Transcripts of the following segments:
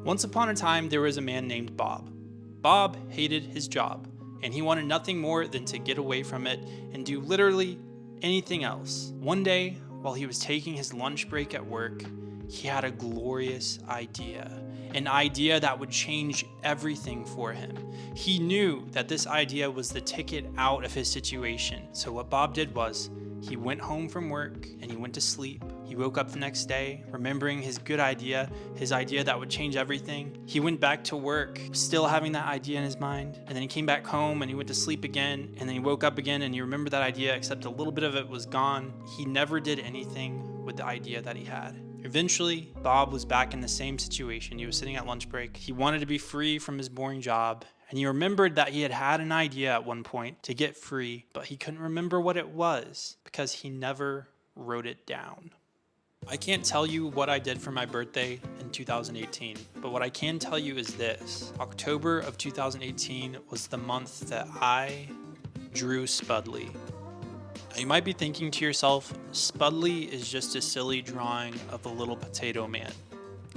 Once upon a time, there was a man named Bob. Bob hated his job, and he wanted nothing more than to get away from it and do literally anything else. One day, while he was taking his lunch break at work, he had a glorious idea, an idea that would change everything for him. He knew that this idea was the ticket out of his situation. So what Bob did was, he went home from work and he went to sleep. He woke up the next day, remembering his good idea, his idea that would change everything. He went back to work, still having that idea in his mind. And then he came back home and he went to sleep again. And then he woke up again and he remembered that idea, except a little bit of it was gone. He never did anything with the idea that he had. Eventually, Bob was back in the same situation. He was sitting at lunch break. He wanted to be free from his boring job. And he remembered that he had an idea at one point to get free, but he couldn't remember what it was because he never wrote it down. I can't tell you what I did for my birthday in 2018, but what I can tell you is this. October of 2018 was the month that I drew Spudley. Now you might be thinking to yourself, Spudley is just a silly drawing of a little potato man.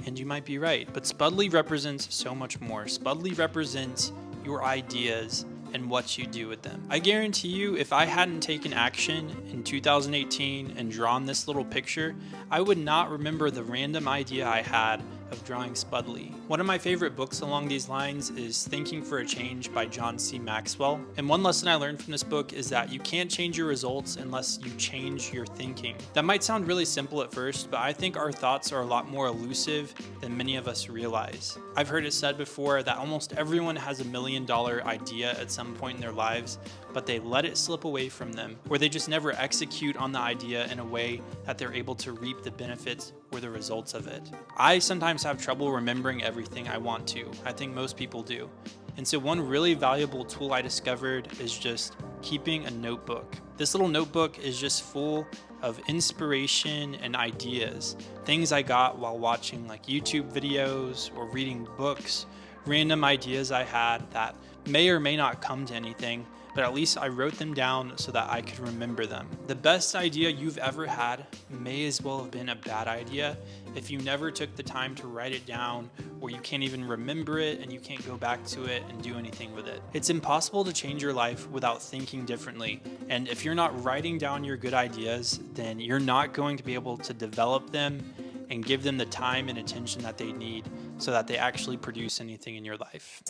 And you might be right, but Spudley represents so much more. Spudley represents your ideas and what you do with them. I guarantee you, if I hadn't taken action in 2018 and drawn this little picture, I would not remember the random idea I had of drawing Spudley. One of my favorite books along these lines is Thinking for a Change by John C. Maxwell. And one lesson I learned from this book is that you can't change your results unless you change your thinking. That might sound really simple at first, but I think our thoughts are a lot more elusive than many of us realize. I've heard it said before that almost everyone has $1 million idea at some point in their lives, but they let it slip away from them, or they just never execute on the idea in a way that they're able to reap the benefits or the results of it. I sometimes have trouble remembering everything I want to. I think most people do. And so one really valuable tool I discovered is just keeping a notebook. This little notebook is just full of inspiration and ideas, things I got while watching like YouTube videos or reading books, random ideas I had that may or may not come to anything, but at least I wrote them down so that I could remember them. The best idea you've ever had may as well have been a bad idea if you never took the time to write it down, or you can't even remember it and you can't go back to it and do anything with it. It's impossible to change your life without thinking differently. And if you're not writing down your good ideas, then you're not going to be able to develop them and give them the time and attention that they need so that they actually produce anything in your life.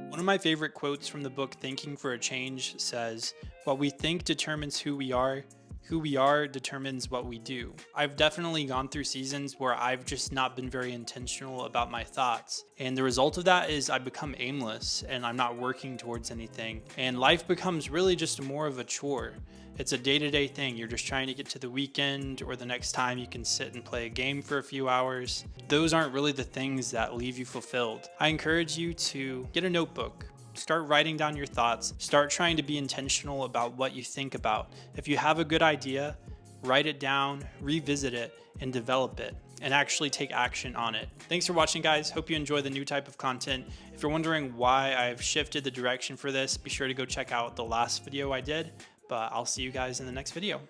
One of my favorite quotes from the book Thinking for a Change says, "What we think determines who we are determines what we do." I've definitely gone through seasons where I've just not been very intentional about my thoughts. And the result of that is I become aimless and I'm not working towards anything. And life becomes really just more of a chore. It's a day-to-day thing. You're just trying to get to the weekend or the next time you can sit and play a game for a few hours. Those aren't really the things that leave you fulfilled. I encourage you to get a notebook. Start writing down your thoughts. Start trying to be intentional about what you think about. If you have a good idea, write it down, revisit it, and develop it, and actually take action on it. Thanks for watching, guys. Hope you enjoy the new type of content. If you're wondering why I've shifted the direction for this, be sure to go check out the last video I did, but I'll see you guys in the next video.